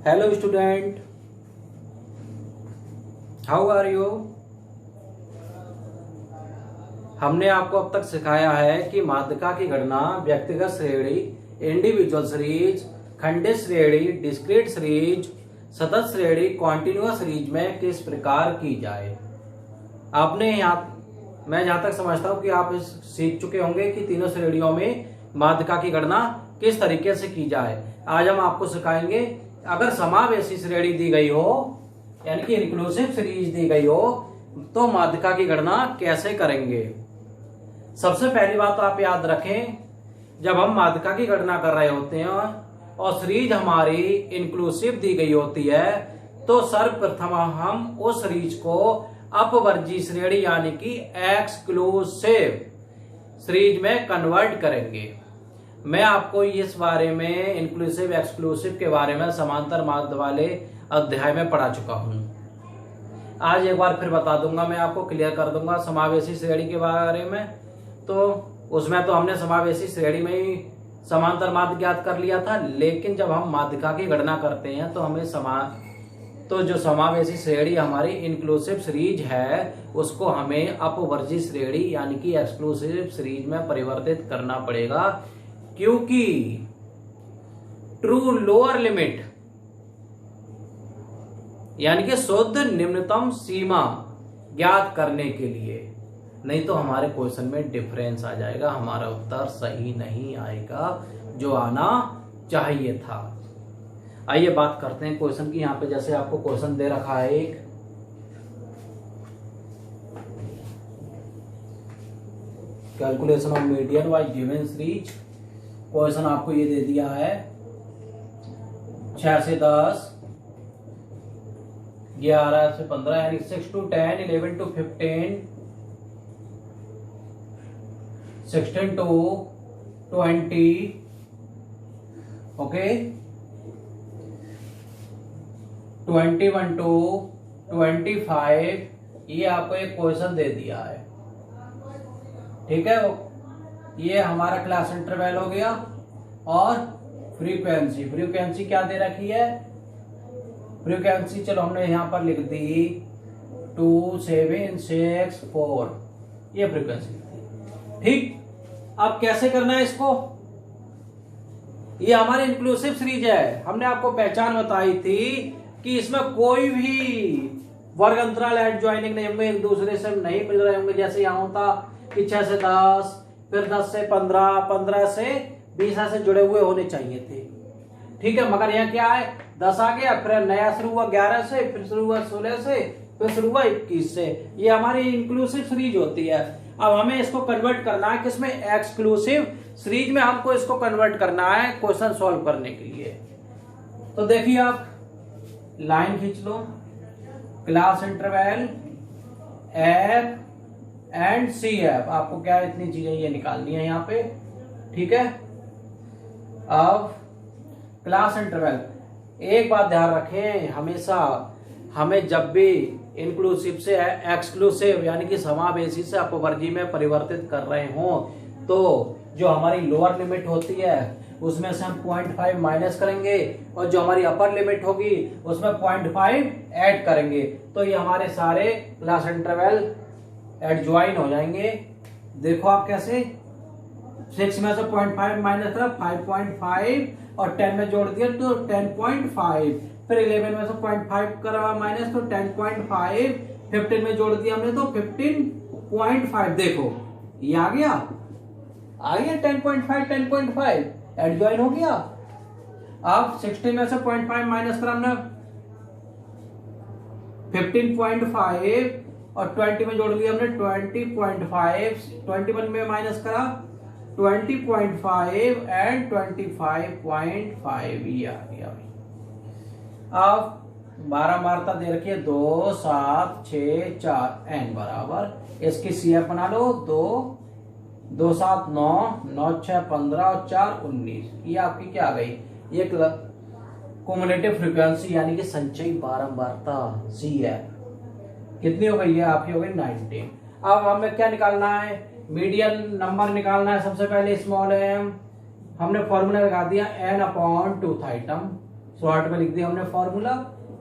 Hello student, how are you. हमने आपको अब तक सिखाया है कि माध्यिका की गणना व्यक्तिगत श्रेणी, इंडिविजुअल सीरीज, खंडित श्रेणी, डिस्क्रीट सीरीज, सतत श्रेणी, कॉन्टिन्यूअस सीरीज में किस प्रकार की जाए। आपने मैं जहां तक समझता हूं कि आप सीख चुके होंगे कि तीनों श्रेणियों में माध्यिका की गणना किस तरीके से की जाए। आज हम आपको सिखाएंगे अगर समावेशी श्रेणी दी गई हो यानी कि इंक्लूसिव सीरीज दी गई हो तो माध्यिका की गणना कैसे करेंगे। सबसे पहली बात तो आप याद रखें, जब हम माध्यिका की गणना कर रहे होते हैं और सीरीज हमारी इंक्लूसिव दी गई होती है तो सर्वप्रथम हम उस सीरीज को अपवर्जी श्रेणी यानी कि एक्सक्लूसिव सीरीज में कन्वर्ट करेंगे। मैं आपको इस बारे में इंक्लूसिव एक्सक्लूसिव के बारे में समांतर माध्य वाले अध्याय में पढ़ा चुका हूं। आज एक बार फिर बता दूंगा, मैं आपको क्लियर कर दूंगा समावेशी श्रेणी के बारे में। तो उसमें तो हमने समावेशी श्रेणी में ही समांतर माध्य ज्ञात कर लिया था, लेकिन जब हम माध्यिका की गणना करते हैं तो हमें जो समावेशी श्रेणी हमारी इंक्लूसिव सीरीज है उसको हमें अपवर्जी श्रेणी यानी कि एक्सक्लूसिव सीरीज में परिवर्तित करना पड़ेगा, क्योंकि ट्रू लोअर लिमिट यानी कि शुद्ध निम्नतम सीमा ज्ञात करने के लिए, नहीं तो हमारे क्वेश्चन में डिफरेंस आ जाएगा, हमारा उत्तर सही नहीं आएगा जो आना चाहिए था। आइए बात करते हैं क्वेश्चन की। यहां पे जैसे आपको क्वेश्चन दे रखा है एक, calculation of median bye given series. Question आपको ये दे दिया है 6 से 10, 11 से 15 यानी 6 to 10, 11 to 15, 16 to 20, okay, 21 to 25। ये आपको एक क्वेश्चन दे दिया है, ठीक है। ये हमारा क्लास इंटरवल हो गया। और फ्रीक्वेंसी क्या दे रखी है, फ्रीक्वेंसी चलो हमने यहां पर लिख दी 2764, ये फ्रीक्वेंसी। ठीक, अब कैसे करना है इसको। ये हमारी इंक्लूसिव सीरीज है, हमने आपको पहचान बताई थी कि इसमें कोई भी वर्ग अंतराल एडजॉइनिंग नहीं होंगे, एक दूसरे से नहीं मिल रहे होंगे। जैसे यहां होता कि 6 से 10, फिर 10 से 15, 15 से 20 से जुड़े हुए होने चाहिए थे, ठीक है। मगर यहाँ क्या है, 10 आ गया, फिर नया शुरू हुआ 11 से, फिर शुरू हुआ 16 से, फिर शुरू हुआ 21 से। ये हमारी इंक्लूसिव सीरीज होती है। अब हमें इसको कन्वर्ट करना है किसमें, एक्सक्लूसिव सीरीज में हमको इसको कन्वर्ट करना है क्वेश्चन सॉल्व करने के लिए। तो देखिए आप लाइन खींच लो, class interval F and C F, आपको क्या इतनी चीजें ये निकालनी है यहाँ पे, ठीक है। अब क्लास इंटरवल, एक बात ध्यान रखें, हमेशा हमें जब भी इंक्लूसिव से एक्सक्लूसिव यानी कि समावेशी से अपवर्गी में परिवर्तित कर रहे हों तो जो हमारी लोअर लिमिट होती है उसमें से हम 0.5 माइनस करेंगे और जो हमारी अपर लिमिट होगी उसमें 0.5 ऐड करेंगे। तो ये हमारे सारे क्लास इंटरवल एडजॉइन हो जाएंगे। देखो आप कैसे, 6 में से 0.5 माइनस करा 5.5 और 10 में जोड़ दिया तो 10.5, फिर 11 में से 0.5 करा माइनस तो 10.5, 15 में जोड़ दिया हमने तो 15.5। देखो ये आ गया 10.5, 10.5 एडजॉइन हो गया। अब 16 में से 0.5 माइनस करा हमने 15.5 और 20 में जोड़ लिया हमने 20.5, 21 में माइनस करा 20.5 एंड 25.5, ये आ गया। अब 12 मात्रा दे रखी है 2, 7, 6, 4, एन बराबर, इसकी सीएफ बना लो 2, 7, 9, 9, 6, 15 और 4, 19। ये आपकी क्या आ गई, ये क्युमुलेटिव फ्रीक्वेंसी यानी कि संचयी बारंबारता सीएफ कितनी हो गई है आपकी, हो गई 19। अब हमें क्या निकालना है, मीडियन नंबर निकालना है। सबसे पहले स्मॉल एम, हमने फॉर्मूला लगा दिया n/2 थाइटम, शॉर्ट में लिख दिया हमने फॉर्मूला,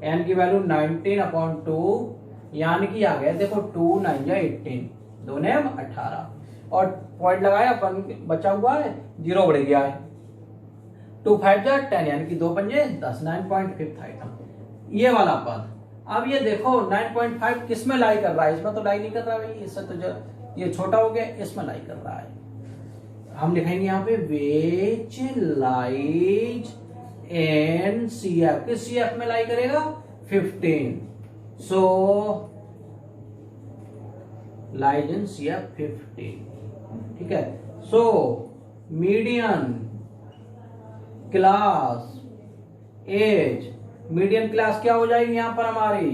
n की वैल्यू 19/2 यानी कि आ गया देखो 2 9 जा 18, 2 ने 18 और पॉइंट लगाया, बचा हुआ है 0 बढ़ गया है, 2 5 जा 10 यानी कि 2 पंजे 10, 9.5 आइटम ये वाला पद। अब ये देखो 9.5 किस में लाई कर रहा है, इसमें तो लाई नहीं कर रहा भाई, इससे तो जो ये छोटा हो गया, इसमें लाई कर रहा है। हम लिखेंगे यहाँ पे which lies in CF, किस CF में लाई करेगा 15, so lies in CF 15, ठीक है। so median class age, median class क्या हो जाएगी यहाँ पर हमारी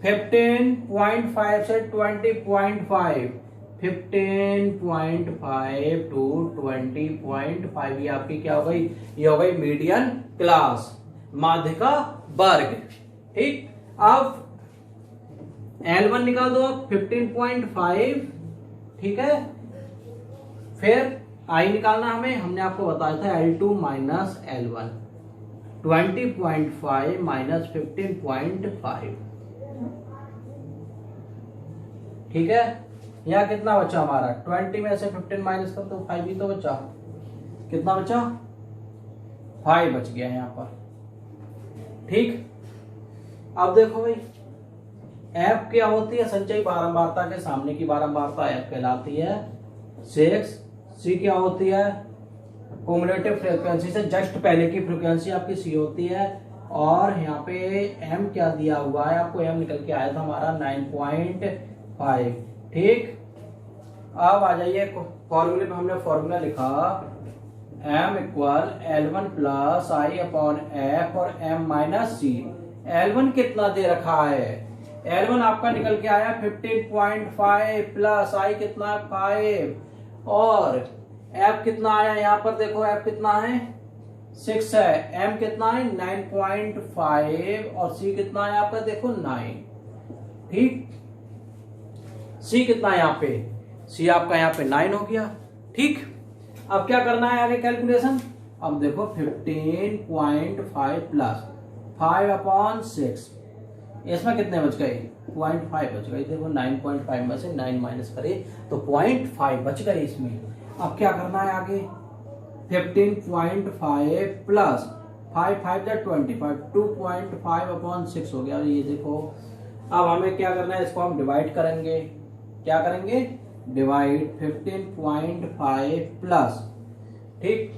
15.5 से 20.5, 15.5 to 20.5 ये आपकी क्या हो गई, ये हो गई मीडियन क्लास, माध्यिका वर्ग, ठीक। अब L1 निकाल दो आप 15.5, ठीक है। फिर I निकालना हमें, हमने आपको बताया था L2 माइनस L1, 20.5 माइनस 15.5, ठीक है। यहाँ कितना बचा हमारा, 20 में से 15 माइनस कर तो 5 ही तो बचा, कितना बचा 5 बच गया यहाँ पर, ठीक। अब देखो भाई एफ क्या होती है, संचयी बारंबारता के सामने की बारंबारता एफ कहलाती है 6। सी क्या होती है, कम्युलेटिव फ्रीक्वेंसी से जस्ट पहले की फ्रीक्वेंसी आपकी सी होती है। और यहाँ पे एम क्या दिया हुआ है आपको, एम निकल के आया था हमारा 9.5, ठीक। अब आ जाइए फॉर्मूले पे, हमने फॉर्मूला लिखा m इक्वल L1 प्लस आई अपॉन एफ और m माइनस सी। L1 कितना दे रखा है, L1 आपका निकल के आया 15.5 प्लस आई कितना 5 और f कितना आया यहाँ पर देखो, f कितना है 6 है, m कितना है 9.5 और c कितना है यहाँ पर देखो 9, ठीक। c कितना है यहाँ पे, c आपका यहाँ पे 9 हो गया, ठीक। अब क्या करना है आगे कैलकुलेशन, अब देखो 15.5 प्लस 5/6, इसमें कितने बच गए 0.5 बच गए, देखो 9.5 में से 9 माइनस करे तो 0.5 बच गए इसमें। अब क्या करना है आगे 15.5 प्लस 5 5 25, 2.5/6 हो गया। ये देखो अब हमें क्या करना है, इसको हम डिवाइड करेंगे, क्या करेंगे डिवाइड 15.5 प्लस, ठीक।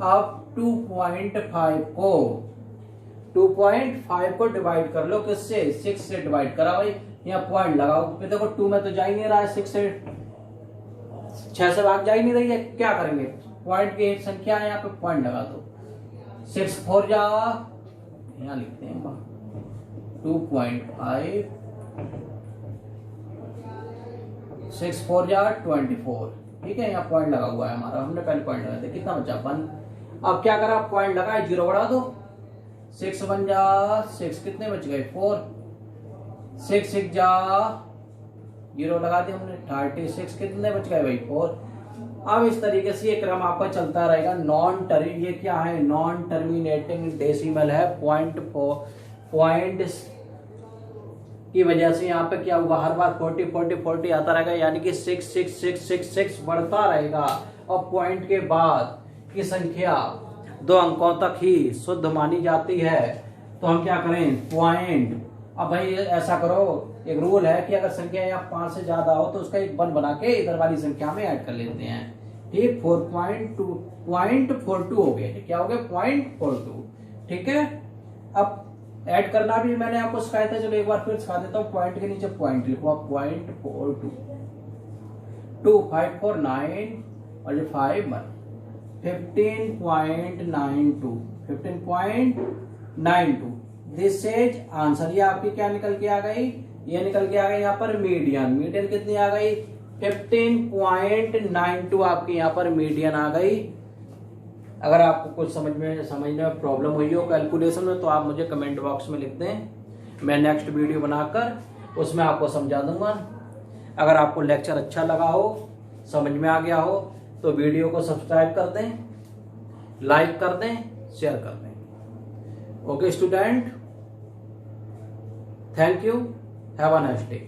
अब 2.5 को डिवाइड कर लो किससे, 6 से डिवाइड करा भाई, यहाँ पॉइंट लगाओ, फिर देखो 2 में तो जा ही नहीं रहा है, 6 से भाग जा ही नहीं रही है, क्या करेंगे पॉइंट की संख्या है यहाँ पे पॉइंट लगा दो, 6 4 जा, यहाँ लिखते हैं 2.5, 6 4 जा 24, ठीक है। यहाँ पॉइंट लगा हुआ है हमारा, हमने पहले पॉइंट लगा दिया, कितना बचा 1। अब क्या करा पॉइंट लगाए, 0 बढ़ा दो, 6 1 जा 6, कितने बच गए 4, 6 6 जा 0 लगा दिया हमने 36, कितने बच गए भाई 4। अब इस तरीके से ये क्रम आपका चलता रहेगा। ये क्या है नॉन टर्मिनेटिंग डेसिमल है, पॉइंट की वजह से यहाँ पे क्या होगा, हर बार 40 आता रहेगा, यानी कि 6 6 6 6 6 बढ़ता रहेगा और पॉइंट के बाद की संख्या 2 अंकों तक ही शुद्ध मानी जाती है। तो हम क्या करें पॉइंट, अब भाई ऐसा करो, एक रूल है कि अगर संख्या यहाँ 5 से ज्यादा हो तो उसका एक 1 बना के इधर वाली संख्या में ऐड कर लेते हैं, ठीक। 4.42 हो गया, क्या हो गया 0.42, ठीक है। अब ऐड करना भी मैंने आपको सिखाया था, चलो एक बार फिर सिखा देता हूँ। पॉइंट के नीचे पॉइंट लिखो, 0.42, 2 5 4 9 और ये 5 1, 15.92 दिस इज आंसर। ये आपकी क्या निकल के आ गई, ये निकल के आ गई यहाँ पर मीडियन कितनी आ गई 15.92 आपकी यहाँ पर मीडियन आ गई। अगर आपको कुछ समझने में प्रॉब्लम हुई हो कैलकुलेशन में तो आप मुझे कमेंट बॉक्स में लिख दें, मैं नेक्स्ट वीडियो बनाकर उसमें आपको समझा दूंगा। अगर आपको लेक्चर अच्छा लगा हो, समझ में आ गया हो तो वीडियो को सब्सक्राइब कर दें, लाइक कर दें, शेयर कर दें। Okay student, thank you, have a nice day.